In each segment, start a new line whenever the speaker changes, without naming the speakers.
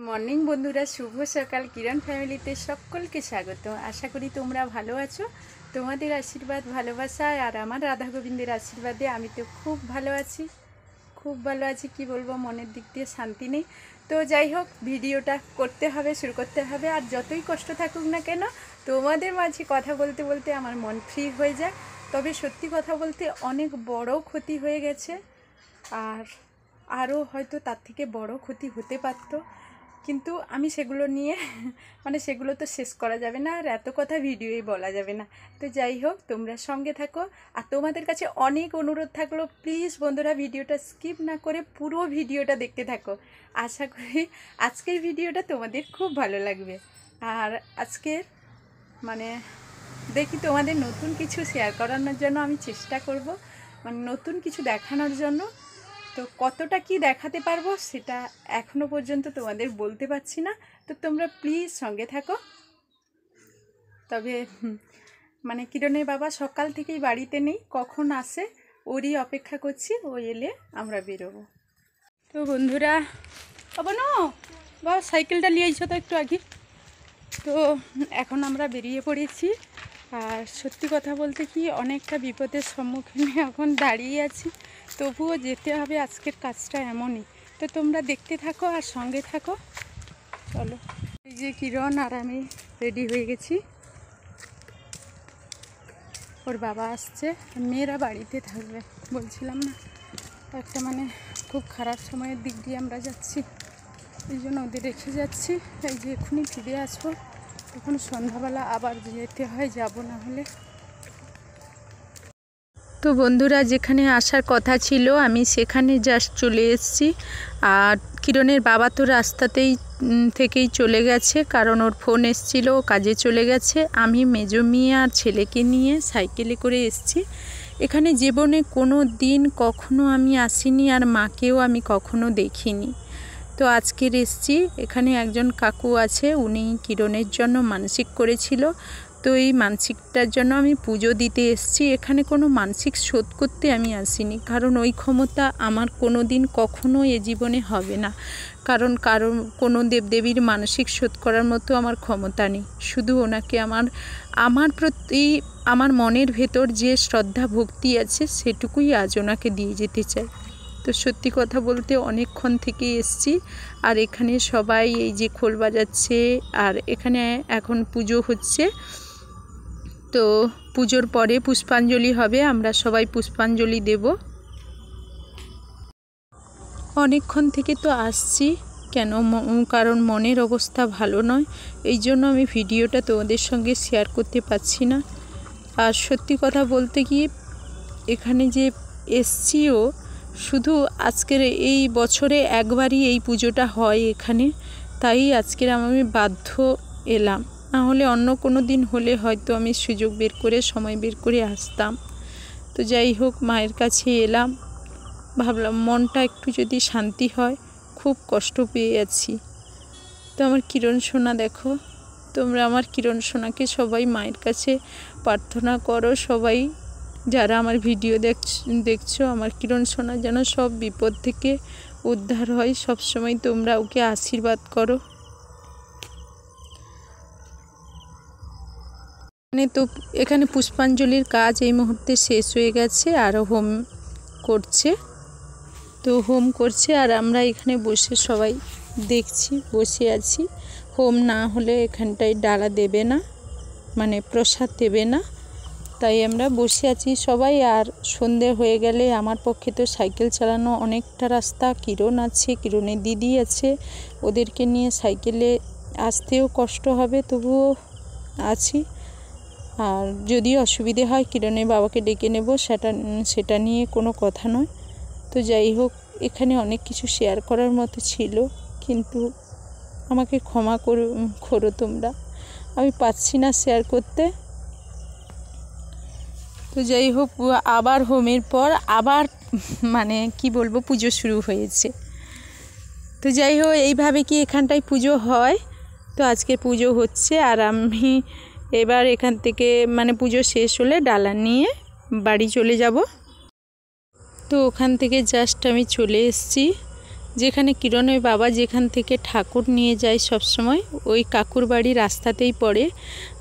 Morning বন্ধুরা, শুভ সকাল। কিরণ ফ্যামিলিতে সকলকে স্বাগত। আশা করি তোমরা ভালো আছো। তোমাদের আশীর্বাদ, ভালোবাসা আর আমার রাধা গোবিন্দের আশীর্বাদে আমি তো খুব ভালো আছি, কি বলবো, মনের দিক দিয়ে শান্তি নেই। তো যাই হোক, ভিডিওটা করতে হবে, শুরু করতে হবে। আর যতই কষ্ট থাকুক না কেন, তোমাদের মাঝে কথা বলতে বলতে আমার মন ফ্রি হয়ে যায়। তবে সত্যি কথা বলতে অনেক বড় ক্ষতি হয়ে গেছে, আর আরও হয়তো তার থেকে বড় ক্ষতি হতে পারত, কিন্তু আমি সেগুলো নিয়ে সেগুলো তো শেষ করা যাবে না, আর এত কথা ভিডিওই বলা যাবে না। তো যাই হোক, তোমরা সঙ্গে থাকো। আর তোমাদের কাছে অনেক অনুরোধ থাকলো, প্লিজ বন্ধুরা ভিডিওটা স্কিপ না করে পুরো ভিডিওটা দেখতে থাকো। আশা করি আজকের ভিডিওটা তোমাদের খুব ভালো লাগবে। আর আজকের দেখি তোমাদের নতুন কিছু শেয়ার করানোর জন্য আমি চেষ্টা করব, নতুন কিছু দেখানোর জন্য। তো কতটা কি দেখাতে পারবো সেটা এখনো পর্যন্ত তোমাদের বলতে পারছি না। তো তোমরা প্লিজ সঙ্গে থাকো। তবে কিরণের বাবা সকাল থেকেই বাড়িতে নেই, কখন আসে ওরই অপেক্ষা করছি, ও এলে আমরা বেরোবো। তো বন্ধুরা, বাবা সাইকেলটা নিয়ে আইছো তো একটু আগে। তো এখন আমরা বেরিয়ে পড়েছি। আর সত্যি কথা বলতে কি, অনেকটা বিপদের সম্মুখীনে এখন দাঁড়িয়ে আছি, তবুও যেতে হবে। আজকের কাজটা এমনই। তো তোমরা দেখতে থাকো আর সঙ্গে থাকো। চলো, এই যে কিরণ আর আমি রেডি হয়ে গেছি। ওর বাবা আসছে, মেয়েরা বাড়িতে থাকবে বলছিলাম না, একটা খুব খারাপ সময়ের দিক দিয়ে আমরা যাচ্ছি, এই জন্য ওদের রেখে যাচ্ছি। এই যে এক্ষুনি ফিরে আসবো, তখন সন্ধ্যাবেলা আবার যেতে হয়, যাব না হলে। তো বন্ধুরা, যেখানে আসার কথা ছিল আমি সেখানে জাস্ট চলে এসেছি। আর কিরণের বাবা তো রাস্তাতেই থেকেই চলে গেছে, কারণ ওর ফোন এসেছিলো, ও কাজে চলে গেছে। আমি মেজো মেয়ে আর ছেলেকে নিয়ে সাইকেলে করে এসেছি। এখানে জীবনে কোনো দিন কখনো আমি আসিনি, আর মাকেও আমি কখনো দেখিনি। তো আজকের এসেছি। এখানে একজন কাকু আছে, উনি কিরণের জন্য মানসিক করেছিল। তো এই মানসিকটার জন্য আমি পুজো দিতে এসেছি। এখানে কোনো মানসিক শোধ করতে আমি আসিনি, কারণ ওই ক্ষমতা আমার কোনো দিন কখনো এ জীবনে হবে না। কারণ কোনো দেবদেবীর মানসিক শোধ করার মতো আমার ক্ষমতা নেই। শুধু ওনাকে আমার প্রতি আমার মনের ভেতর যে শ্রদ্ধা ভক্তি আছে, সেটুকুই আজ ওনাকে দিয়ে যেতে চাই। তো সত্যি কথা বলতে অনেকক্ষণ থেকে এসছি। আর এখানে সবাই এই যে খোল বাজাচ্ছে, আর এখানে এখন পুজো হচ্ছে। তো পুজোর পরে পুষ্পাঞ্জলি হবে, আমরা সবাই পুষ্পাঞ্জলি দেব। অনেকক্ষণ থেকে তো আসছি, কেন, কারণ মনের অবস্থা ভালো নয়, এই জন্য আমি ভিডিওটা তোমাদের সঙ্গে শেয়ার করতে পারছি না। আর সত্যি কথা বলতে কি, এখানে যে এসছিও, শুধু আজকের এই বছরে একবারই এই পুজোটা হয় এখানে, তাই আজকের আমি বাধ্য এলাম। না হলে অন্য কোনো দিন হলে হয়তো আমি সুযোগ বের করে, সময় বের করে আসতাম। তো যাই হোক, মায়ের কাছে এলাম, ভাবলাম মনটা একটু যদি শান্তি হয়, খুব কষ্ট পেয়ে আছি। তো আমার কিরণ সোনা দেখো, তোমরা আমার কিরণ সোনাকে সবাই মায়ের কাছে প্রার্থনা করো। সবাই যারা আমার ভিডিও দেখছো, আমার কিরণ সোনা যেন সব বিপদ থেকে উদ্ধার হয়। সব সময় তোমরা ওকে আশীর্বাদ করো। তো এখানে পুষ্পাঞ্জলির কাজ এই মুহূর্তে শেষ হয়ে গেছে, আরও হোম করছে। তো হোম করছে, আর আমরা এখানে বসে সবাই দেখছি, বসে আছি। হোম না হলে এখানটায় ডালা দেবে না, প্রসাদ দেবে না, তাই আমরা বসে আছি সবাই। আর সন্ধে হয়ে গেলে আমার পক্ষে তো সাইকেল চালানো অনেকটা রাস্তা, কিরণ আছে, কিরণের দিদি আছে, ওদেরকে নিয়ে সাইকেলে আসতেও কষ্ট হবে, তবুও আছি। আর যদি অসুবিধে হয় কিরণের বাবাকে ডেকে নেব, সেটা নিয়ে কোনো কথা নয়। তো যাই হোক, এখানে অনেক কিছু শেয়ার করার মতো ছিল, কিন্তু আমাকে ক্ষমা করো তোমরা, আমি পাচ্ছি না শেয়ার করতে। তো যাই হোক, আবার হোমের পর আবার কি বলবো, পুজো শুরু হয়েছে। তো যাই হোক, এইভাবে কি এখানটায় পুজো হয়। তো আজকে পুজো হচ্ছে, আর আমি এবার এখান থেকে পুজো শেষ হলে ডালা নিয়ে বাড়ি চলে যাব। তো ওখান থেকে জাস্ট আমি চলে এসেছি, যেখানে কিরণের বাবা যেখান থেকে ঠাকুর নিয়ে যায় সব সময়, ওই কাকুর বাড়ি রাস্তাতেই পড়ে।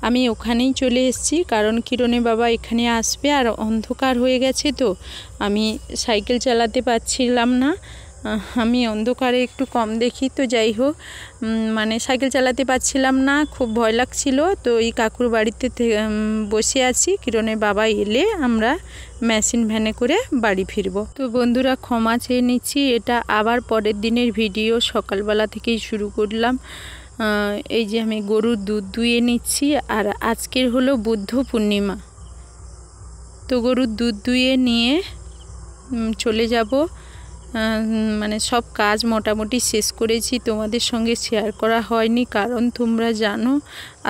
আমি ওখানেই চলে এসেছি, কারণ কিরণের বাবা এখানে আসবে আর অন্ধকার হয়ে গেছে, তো আমি সাইকেল চালাতে পারছিলাম না। আমি অন্ধকারে একটু কম দেখি, তো যাই হোক মানে সাইকেল চালাতে পারছিলাম না, খুব ভয় লাগছিল। তো এই কাকুর বাড়িতে বসে আছি, কিরণের বাবা এলে আমরা মেশিন ভ্যানে করে বাড়ি ফিরব। তো বন্ধুরা ক্ষমা চেয়ে নিচ্ছি, এটা আবার পরের দিনের ভিডিও, সকালবেলা থেকেই শুরু করলাম। এই যে আমি গরুর দুধ দুইয়ে নিচ্ছি, আর আজকের হলো বুদ্ধ পূর্ণিমা। তো গরুর দুধ দুইয়ে নিয়ে চলে যাব, মানে সব কাজ মোটামুটি শেষ করেছি, তোমাদের সঙ্গে শেয়ার করা হয়নি, কারণ তোমরা জানো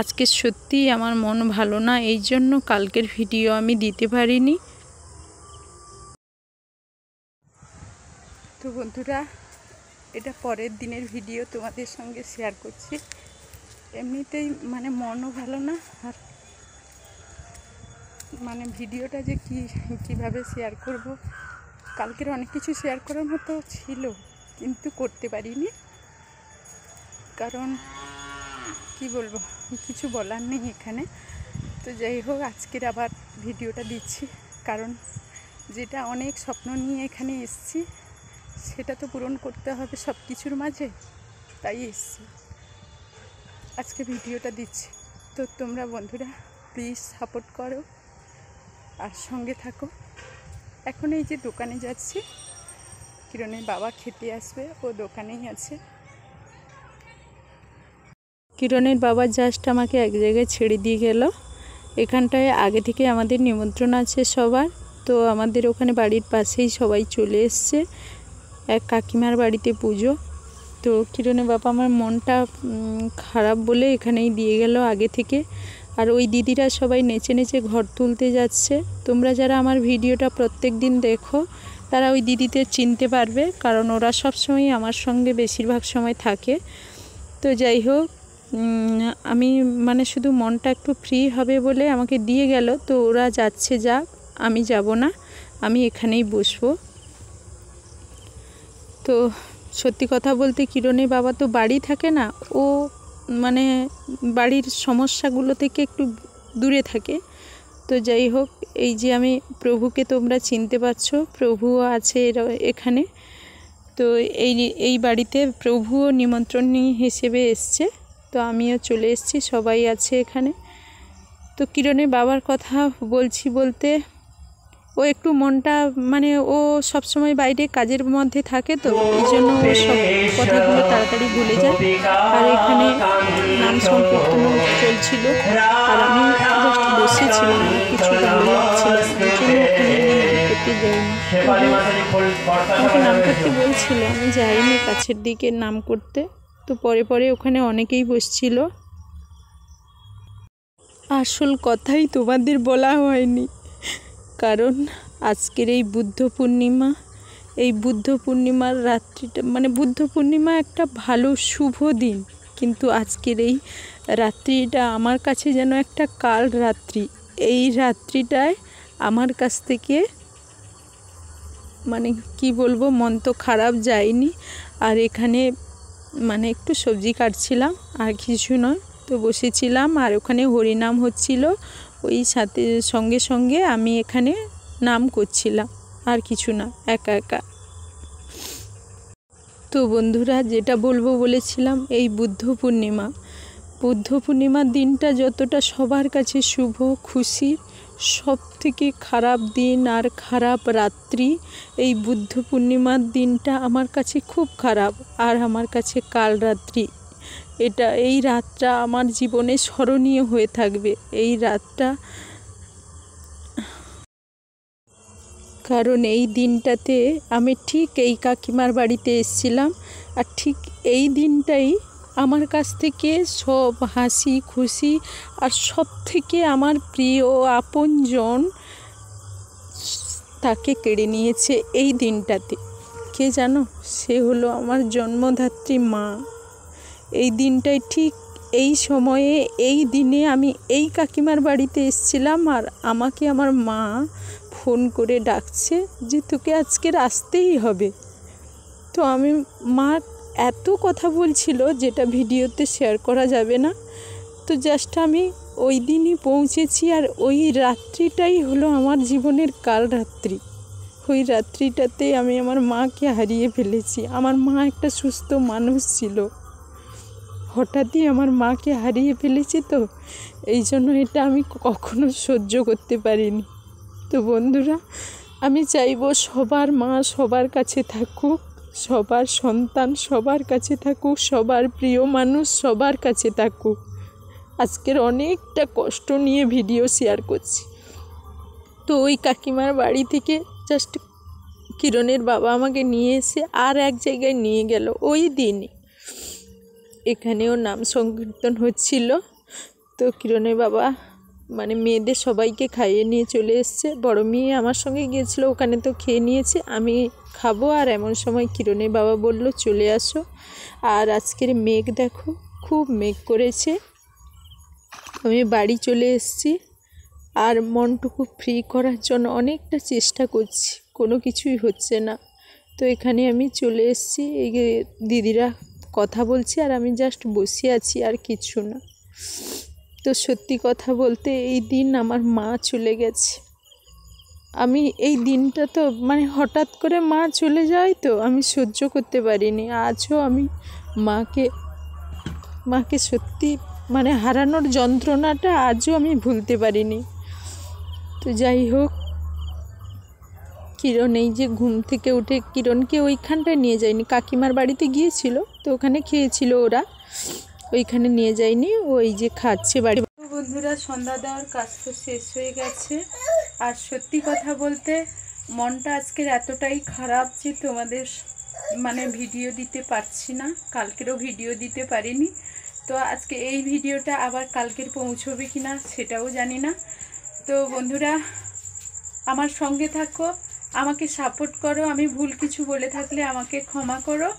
আজকে সত্যিই আমার মন ভালো না, এই জন্য কালকের ভিডিও আমি দিতে পারিনি। তো বন্ধুরা এটা পরের দিনের ভিডিও তোমাদের সঙ্গে শেয়ার করছি। এমনিতেই মানে মনও ভালো না, আর মানে ভিডিওটা যে কীভাবে শেয়ার করব, কালকের অনেক কিছু শেয়ার করার মতো ছিল কিন্তু করতে পারিনি, কারণ কি বলবো, কিছু বলার নেই এখানে। তো যাই হোক আজকের আবার ভিডিওটা দিচ্ছি, কারণ যেটা অনেক স্বপ্ন নিয়ে এখানে এসেছি সেটা তো পূরণ করতে হবে সব কিছুর মাঝে, তাই এসেছি আজকে ভিডিওটা দিচ্ছি। তো তোমরা বন্ধুরা প্লিজ সাপোর্ট করো আর সঙ্গে থাকো। এখন এই যে দোকানে যাচ্ছি, কিরণের বাবা খেতে আসবে, ও দোকানেই আছে। কিরণের বাবা জাস্ট আমাকে এক জায়গায় ছেড়ে দিয়ে গেল, এখানটায় আগে থেকে আমাদের নিমন্ত্রণ আছে সবার। তো আমাদের ওখানে বাড়ির পাশেই সবাই চলে এসছে, এক কাকিমার বাড়িতে পুজো। তো কিরণের বাবা আমার মনটা খারাপ বলে এখানেই দিয়ে গেল আগে থেকে। আর ওই দিদিরা সবাই নেচে নেচে ঘর তুলতে যাচ্ছে। তোমরা যারা আমার ভিডিওটা প্রত্যেক দিন দেখো তারা ওই দিদিদের চিনতে পারবে, কারণ ওরা সব সময় আমার সঙ্গে বেশিরভাগ সময় থাকে। তো যাই হোক আমি মানে শুধু মনটা একটু ফ্রি হবে বলে আমাকে দিয়ে গেল। তো ওরা যাচ্ছে যাক, আমি যাব না, আমি এখানেই বসবো। তো সত্যি কথা বলতে কিরণের বাবা তো বাড়ি থাকে না, ও মানে বাড়ির সমস্যাগুলো থেকে একটু দূরে থাকে। তো যাই হোক এই যে আমি প্রভুকে তোমরা চিনতে পারছো, প্রভুও আছে এখানে। তো এই বাড়িতে প্রভুও নিমন্ত্রণ হিসেবে এসছে, তো আমিও চলে এসেছি, সবাই আছে এখানে। তো কিরণের বাবার কথা বলতে ও একটু মনটা মানে ও সব সময় বাইরে কাজের মধ্যে থাকে, তো এই জন্য ও সব কথাগুলো তাড়াতাড়ি ভুলে যায়। আর এখানে নাম সংকীর্তন চলছিল, আর আমি জাস্ট বসেছিলাম, কিছু ভালো লাগছিল না, ওখানে নাম করতে যাইনি। আমাকে নাম করতে বলছিল, আমি যাইনি কাছের দিকে নাম করতে। তো পরে ওখানে অনেকেই বসছিল। আসল কথাই তোমাদের বলা হয়নি, কারণ আজকের এই বুদ্ধ পূর্ণিমা, এই বুদ্ধ পূর্ণিমার রাত্রিটা মানে বুদ্ধ পূর্ণিমা একটা ভালো শুভ দিন, কিন্তু আজকের এই রাত্রিটা আমার কাছে যেন একটা কাল রাত্রি। এই রাত্রিটায় আমার কাছ থেকে মানে কি বলবো, মন তো খারাপ যায়নি। আর এখানে মানে একটু সবজি কাটছিলাম, আর কিছু নয়। তো বসেছিলাম আর ওখানে হরিনাম হচ্ছিল, ওই সাথে সঙ্গে আমি এখানে নাম করছিলাম, আর কিছু না, একা একা। তো বন্ধুরা যেটা বলবো বলেছিলাম, এই বুদ্ধ পূর্ণিমার দিনটা যতটা সবার কাছে শুভ খুশির, সব থেকে খারাপ দিন আর খারাপ রাত্রি এই বুদ্ধ পূর্ণিমার দিনটা আমার কাছে খুব খারাপ, আর আমার কাছে কাল রাত্রি। এই রাতটা আমার জীবনে স্মরণীয় হয়ে থাকবে, এই রাতটা, কারণ এই দিনটাতে আমি ঠিক এই কাকিমার বাড়িতে এসেছিলাম, আর ঠিক এই দিনটাই আমার কাছ থেকে সব হাসি খুশি আর সব থেকে আমার প্রিয় আপনজন তাকে কেড়ে নিয়েছে এই দিনটাতে। কে জানো? সে হলো আমার জন্মদাত্রী মা। এই দিনটাই ঠিক এই সময়ে এই দিনে আমি এই কাকিমার বাড়িতে এসেছিলাম, আর আমাকে আমার মা ফোন করে ডাকছে যে তোকে আজকের আসতেই হবে। তো আমি মা এত কথা বলছিল যেটা ভিডিওতে শেয়ার করা যাবে না। তো জাস্ট আমি ওই দিনই পৌঁছেছি, আর ওই রাত্রিটাই হলো আমার জীবনের কাল রাত্রি। ওই রাত্রিটাতে আমি আমার মাকে হারিয়ে ফেলেছি। আমার মা একটা সুস্থ মানুষ ছিল, হঠাৎই আমার মাকে হারিয়ে ফেলেছি। তো এই জন্য এটা আমি কখনো সহ্য করতে পারিনি। তো বন্ধুরা, আমি চাইবো সবার মা সবার কাছে থাকুক, সবার সন্তান সবার কাছে থাকুক, সবার প্রিয় মানুষ সবার কাছে থাকুক। আজকের অনেকটা কষ্ট নিয়ে ভিডিও শেয়ার করছি। তো ওই কাকিমার বাড়ি থেকে জাস্ট কিরণের বাবা আমাকে নিয়ে এসে আর এক জায়গায় নিয়ে গেল ওই দিনই। এখানেও নাম সংকীর্তন হচ্ছিল। তো কিরণের বাবা মানে মেয়েদের সবাইকে খাইয়ে নিয়ে চলে এসছে। বড় মেয়ে আমার সঙ্গে গিয়েছিল, ওখানে তো খেয়ে নিয়েছে, আমি খাবো। আর এমন সময় কিরণের বাবা বলল চলে আসো। আর আজকের মেঘ দেখো, খুব মেঘ করেছে। আমি বাড়ি চলে এসেছি, আর মনটুকু ফ্রি করার জন্য অনেকটা চেষ্টা করছি, কোনো কিছুই হচ্ছে না। তো এখানে আমি চলে এসেছি, এই দিদিরা কথা বলছি আর আমি জাস্ট বসে আছি, আর কিছু না। তো সত্যি কথা বলতে এই দিন আমার মা চলে গেছে। আমি এই দিনটা তো মানে হঠাৎ করে মা চলে যায়, তো আমি সহ্য করতে পারিনি। আজও আমি মাকে সত্যি মানে হারানোর যন্ত্রণাটা আজও আমি ভুলতে পারিনি। তো যাই হোক, কিরণ এই যে ঘুম থেকে উঠে, কিরণকে ওইখানটায় নিয়ে যায়নি, কাকিমার বাড়িতে গিয়েছিল, তো ওখানে খেয়েছিল ওরা, ওইখানে নিয়ে যায়নি, ওই যে খাচ্ছে বাড়ি। বন্ধুরা, সন্ধ্যা দেওয়ার কাজ তো শেষ হয়ে গেছে। আর সত্যি কথা বলতে মনটা আজকের এতটাই খারাপ যে তোমাদের মানে ভিডিও দিতে পারছি না, কালকেরও ভিডিও দিতে পারিনি। তো আজকে এই ভিডিওটা আবার কালকের পৌঁছবে কিনা সেটাও জানি না। তো বন্ধুরা, আমার সঙ্গে থাকো, আমাকে সাপোর্ট করো। আমি ভুল কিছু বলে থাকলে আমাকে ক্ষমা করো।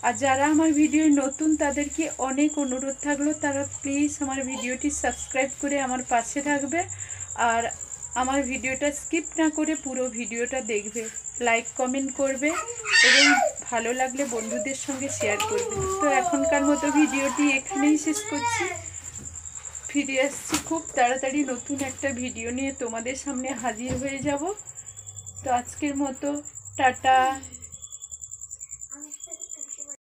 আর যারা আমার ভিডিও নতুন তাদেরকে অনেক অনুরোধ থাকলো, তারা প্লিজ আমার ভিডিওটি সাবস্ক্রাইব করে আমার পাশে থাকবে। আর আমার ভিডিওটা স্কিপ না করে পুরো ভিডিওটা দেখবে, লাইক কমেন্ট করবে এবং ভালো লাগলে বন্ধুদের সঙ্গে শেয়ার করবে। তো এখনকার মতো ভিডিওটি এখানেই শেষ করছি। ফিরে আসছি খুব তাড়াতাড়ি নতুন একটা ভিডিও নিয়ে, তোমাদের সামনে হাজির হয়ে যাব। তো আজকের মতো টাটা।